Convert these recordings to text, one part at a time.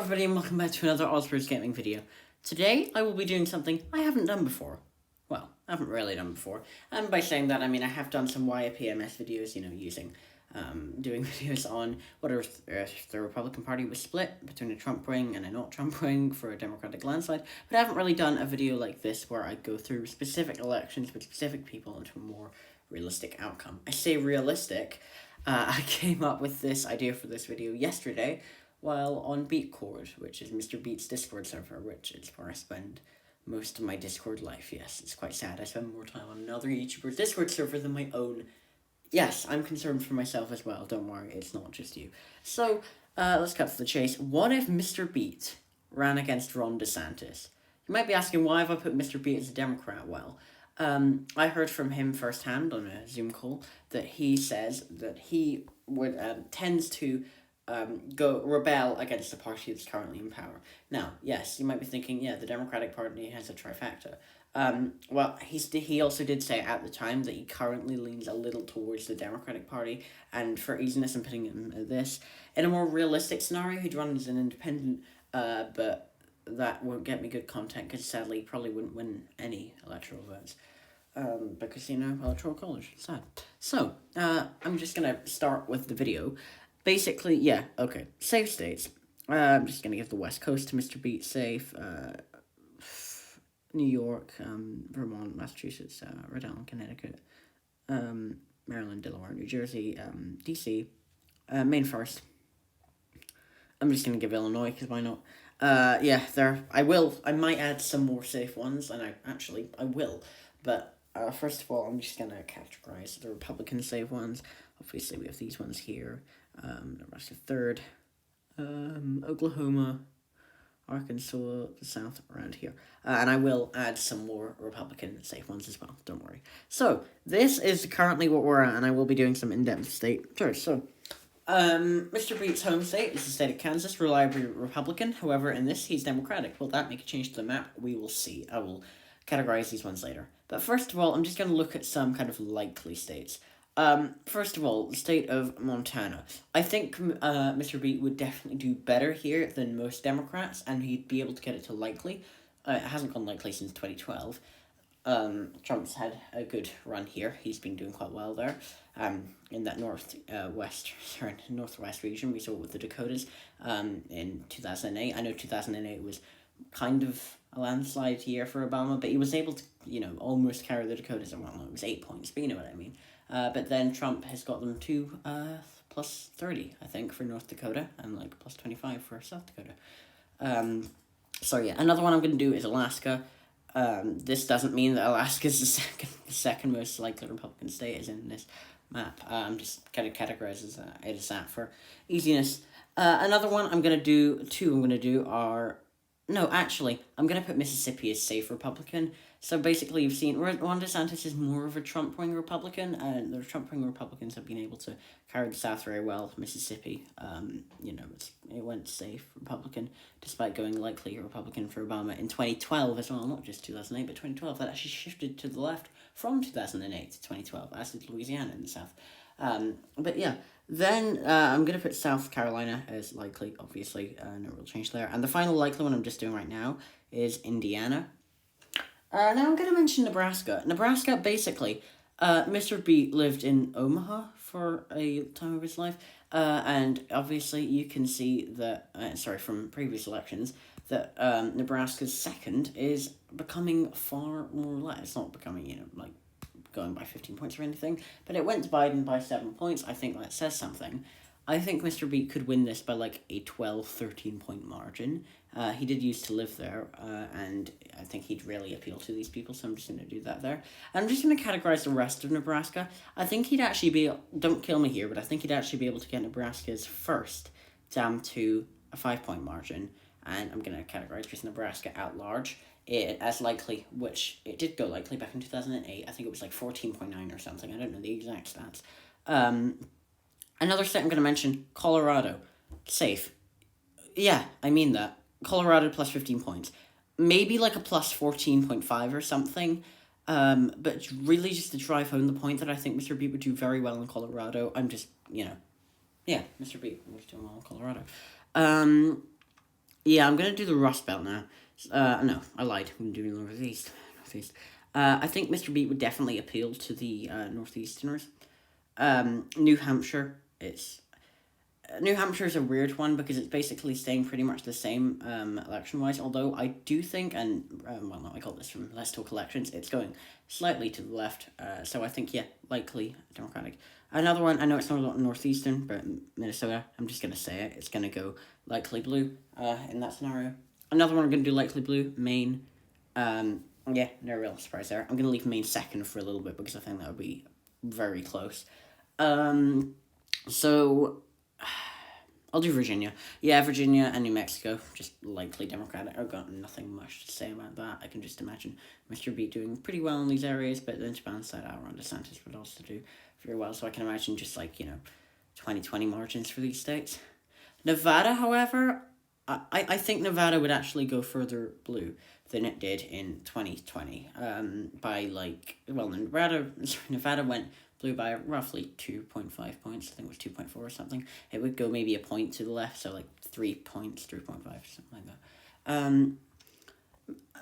everybody, and welcome back to another Osprey's Gaming video. Today, I will be doing something I haven't done before. Well, I haven't really done before. And by saying that, I mean I have done some YAPMS videos, doing videos on whether the Republican Party was split between a Trump ring and a not Trump ring for a Democratic landslide. But I haven't really done a video like this where I go through specific elections with specific people into a more realistic outcome. I say realistic. I came up with this idea for this video yesterday while on Beatcord, which is Mr. Beat's Discord server, which is where I spend most of my Discord life. Yes, it's quite sad. I spend more time on another YouTuber's Discord server than my own. Yes, I'm concerned for myself as well. Don't worry, it's not just you. So, let's cut to the chase. What if Mr. Beat ran against Ron Desantis? You might be asking, why have I put Mr. Beat as a Democrat? Well, I heard from him firsthand on a Zoom call that he says that he tends to go rebel against the party that's currently in power. Now, yes, you might be thinking, yeah, the Democratic Party has a trifecta. Well, he also did say at the time that he currently leans a little towards the Democratic Party, and for easiness, I'm putting him at this. In a more realistic scenario, he'd run as an independent, but that won't get me good content, because sadly, he probably wouldn't win any electoral votes. Because, electoral college, it's sad. So, I'm just gonna start with the video. Basically, yeah, okay, safe states. I'm just gonna give the West Coast to Mr. Beat safe, New York, Vermont, Massachusetts, Rhode Island, Connecticut, Maryland, Delaware, New Jersey, DC, Maine first. I'm just gonna give Illinois, because why not? Yeah, I might add some more safe ones, and I will, but, first of all, I'm just gonna categorize the Republican safe ones. Obviously, we have these ones here, Nebraska third, Oklahoma, Arkansas, the South, around here. And I will add some more Republican safe ones as well, don't worry. So, this is currently what we're at, and I will be doing some in-depth state tours. So, Mr. Beat's home state is the state of Kansas, reliably Republican. However, in this, he's Democratic. Will that make a change to the map? We will see. I will categorize these ones later. But first of all, I'm just going to look at some kind of likely states. First of all, the state of Montana. I think Mr. Beat would definitely do better here than most Democrats, and he'd be able to get it to likely. It hasn't gone likely since 2012. Trump's had a good run here. He's been doing quite well there. In that northwest region, we saw it with the Dakotas in 2008. I know 2008 was kind of a landslide year for Obama, but he was able to, almost carry the Dakotas. Well, no, it was 8 points, but you know what I mean. But then Trump has got them to plus 30, I think, for North Dakota, and plus 25 for South Dakota. So yeah, another one I'm going to do is Alaska. This doesn't mean that Alaska is the second most likely Republican state is in this map. I'm just kind of categorized as that for easiness. Another one I'm going to do, I'm going to put Mississippi as safe Republican. So basically, you've seen Ron Desantis is more of a Trump-wing Republican, and the Trump-wing Republicans have been able to carry the South very well. Mississippi, it went safe Republican, despite going likely Republican for Obama in 2012 as well, not just 2008, but 2012. That actually shifted to the left from 2008 to 2012, as did Louisiana in the South. But yeah, then I'm going to put South Carolina as likely, obviously, no real change there. And the final likely one I'm just doing right now is Indiana. Now I'm going to mention Nebraska. Nebraska, basically, Mr. Beat lived in Omaha for a time of his life, and obviously you can see that, from previous elections, that Nebraska's second is becoming far more less. It's not becoming, going by 15 points or anything, but it went to Biden by 7 points. I think that says something. I think Mr. Beat could win this by a 12, 13-point margin. He did used to live there, and I think he'd really appeal to these people, so I'm just going to do that there. I'm just going to categorize the rest of Nebraska. I think he'd actually be, don't kill me here, but I think he'd actually be able to get Nebraska's first down to a 5-point margin, and I'm going to categorize just Nebraska at large as likely, which it did go likely back in 2008. I think it was 14.9 or something. I don't know the exact stats. Another state I'm going to mention, Colorado. Safe. Yeah, I mean that. Colorado plus 15 points. Maybe a plus 14.5 or something. But it's really just to drive home the point that I think Mr. Beat would do very well in Colorado. I'm just, Mr. Beat was doing well in Colorado. Yeah, I'm gonna do the Rust Belt now. No, I lied. I'm doing the Northeast. Northeast. I think Mr. Beat would definitely appeal to the Northeasterners. New Hampshire. It's New Hampshire is a weird one because it's basically staying pretty much the same election wise. Although I do think, and well, no, I got this from Let's Talk Elections. It's going slightly to the left. So I think likely Democratic. Another one. I know it's not northeastern, but Minnesota. I'm just gonna say it. It's gonna go likely blue. In that scenario. Another one I'm gonna do likely blue. Maine. No real surprise there. I'm gonna leave Maine second for a little bit because I think that would be very close. So I'll do Virginia. Yeah, Virginia and New Mexico, just likely Democratic. I've got nothing much to say about that. I can just imagine Mr. B doing pretty well in these areas, but then to balance that out, Ron Desantis would also do very well. So I can imagine just 2020 margins for these states. Nevada, however, I think Nevada would actually go further blue than it did in 2020. Nevada went blue by roughly 2.5 points. I think it was 2.4 or something. It would go maybe a point to the left, so 3 points, 3.5, something like that.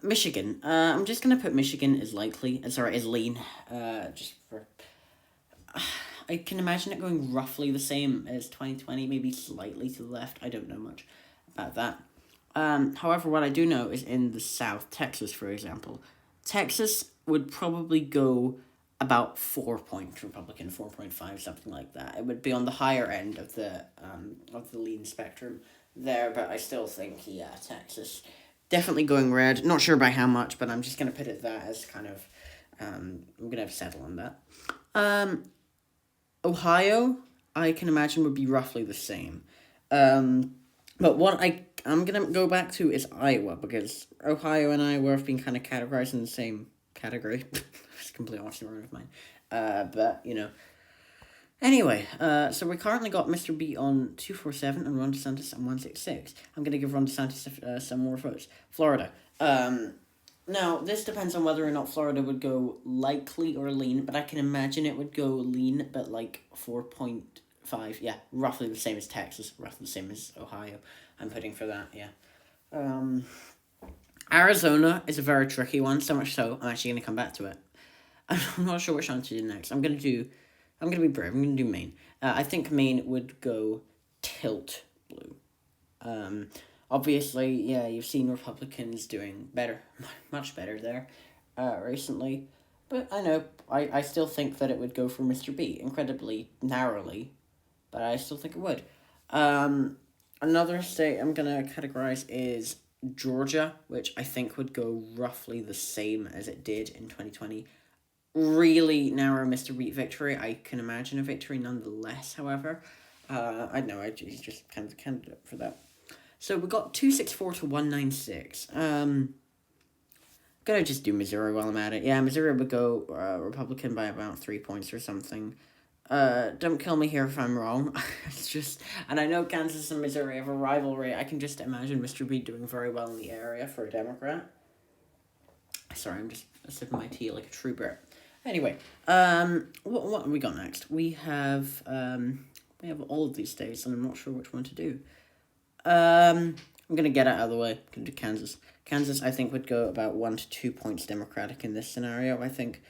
Michigan. I'm just going to put Michigan as lean. Just for... I can imagine it going roughly the same as 2020, maybe slightly to the left. I don't know much about that. However, what I do know is in the South, Texas, for example, Texas would probably go about 4 points Republican, 4.5, something like that. It would be on the higher end of the lean spectrum there, but I still think Texas definitely going red. Not sure by how much, but I'm just gonna put it that as kind of I'm gonna settle on that. Ohio, I can imagine would be roughly the same. But what I'm gonna go back to is Iowa because Ohio and Iowa have been kind of categorized in the same category. It's completely oxymoron of mine. But Anyway, so we currently got Mr. B on 247 and Ron DeSantis on 166. I'm gonna give Ron DeSantis some more votes. Florida. Now, this depends on whether or not Florida would go likely or lean, but I can imagine it would go lean, but 4.5. Yeah, roughly the same as Texas, roughly the same as Ohio. I'm putting for that, yeah. Arizona is a very tricky one, so much so, I'm actually going to come back to it. I'm not sure which one to do next. I'm going to be brave. I'm going to do Maine. I think Maine would go tilt blue. Obviously, you've seen Republicans doing better, much better there, recently. But I know, I still think that it would go for Mr. B, incredibly narrowly, but I still think it would. Another state I'm going to categorize is Georgia, which I think would go roughly the same as it did in 2020. Really narrow Mr. Beat victory. I can imagine a victory nonetheless, however. I know, he's just kind of the candidate for that. So we got 264 to 196. Gonna just do Missouri while I'm at it. Yeah, Missouri would go Republican by about 3 points or something. Don't kill me here if I'm wrong. It's just, and I know Kansas and Missouri have a rivalry. I can just imagine Mr. B doing very well in the area for a Democrat. Sorry, I'm just sipping my tea like a true Brit. Anyway, what have we got next? We have all of these states, and I'm not sure which one to do. I'm gonna get it out of the way. I'm gonna do Kansas. Kansas, I think, would go about 1 to 2 points Democratic in this scenario. I think.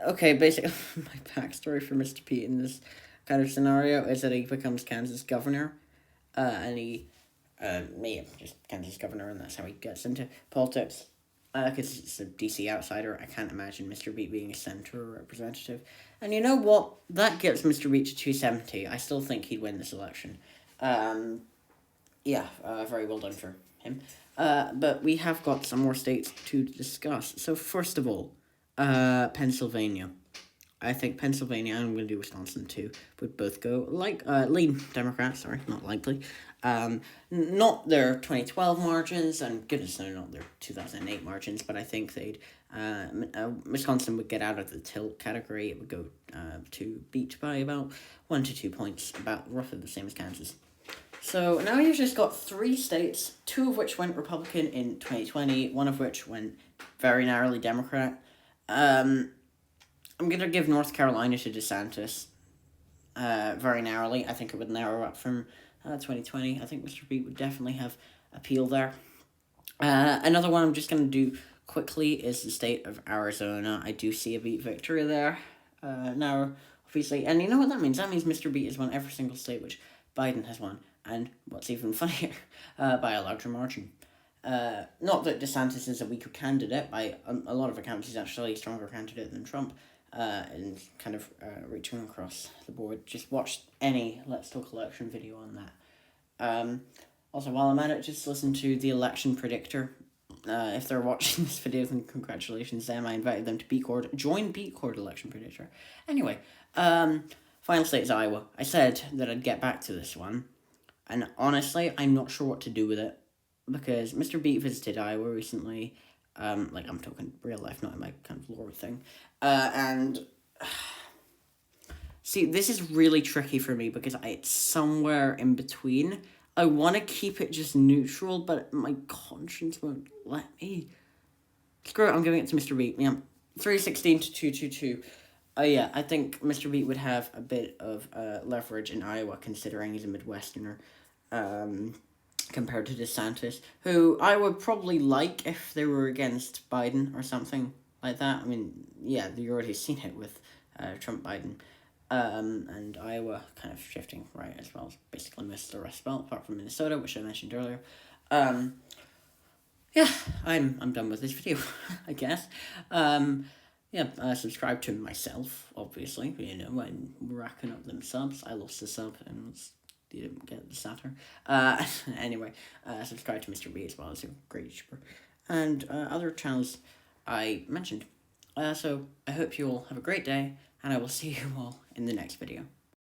Okay, basically, my backstory for Mr. Pete in this kind of scenario is that he becomes Kansas governor, and just Kansas governor, and that's how he gets into politics. Because it's a DC outsider, I can't imagine Mr. Beat being a senator or representative. And you know what? That gets Mr. Beat to 270. I still think he'd win this election. Very well done for him. But we have got some more states to discuss. So first of all, Pennsylvania. I think Pennsylvania, and I'm going to do Wisconsin too, would both go lean Democrats, not likely. Not their 2012 margins, and goodness no, not their 2008 margins, but I think Wisconsin would get out of the tilt category. It would go to beat by about 1 to 2 points, about roughly the same as Kansas. So now you've just got 3 states, 2 of which went Republican in 2020, 1 of which went very narrowly Democrat. I'm going to give North Carolina to DeSantis very narrowly. I think it would narrow up from 2020. I think Mr. Beat would definitely have appeal there. Another one I'm just going to do quickly is the state of Arizona. I do see a beat victory there. Now, obviously, and you know what that means? That means Mr. Beat has won every single state which Biden has won, and what's even funnier, by a larger margin. Not that DeSantis is a weaker candidate. By a lot of accounts, he's actually a stronger candidate than Trump. And kind of reaching across the board. Just watch any Let's Talk election video on that. Also, while I'm at it, just listen to the election predictor. If they're watching this video, then congratulations them. I invited them to Beatcord. Join Beatcord election predictor. Anyway, final state is Iowa. I said that I'd get back to this one. And honestly, I'm not sure what to do with it. Because Mr. Beat visited Iowa recently. Like, I'm talking real life, not in my kind of lore thing. And see, this is really tricky for me because it's somewhere in between. I want to keep it just neutral, but my conscience won't let me. Screw it, I'm giving it to Mr. Beat. Yeah, 316 to 222. Yeah, I think Mr. Beat would have a bit of leverage in Iowa, considering he's a Midwesterner. Compared to DeSantis, who I would probably like if they were against Biden or something like that. I mean, yeah, you already seen it with Trump-Biden. And Iowa kind of shifting right as well. Basically missed the rest belt, apart from Minnesota, which I mentioned earlier. Yeah, I'm done with this video, I guess. Subscribe to myself, obviously. You know, I'm racking up them subs. I lost the sub and didn't get the Saturn. Anyway, subscribe to Mr. B as well. It's a great YouTuber. And other channels I mentioned. So I hope you all have a great day, and I will see you all in the next video.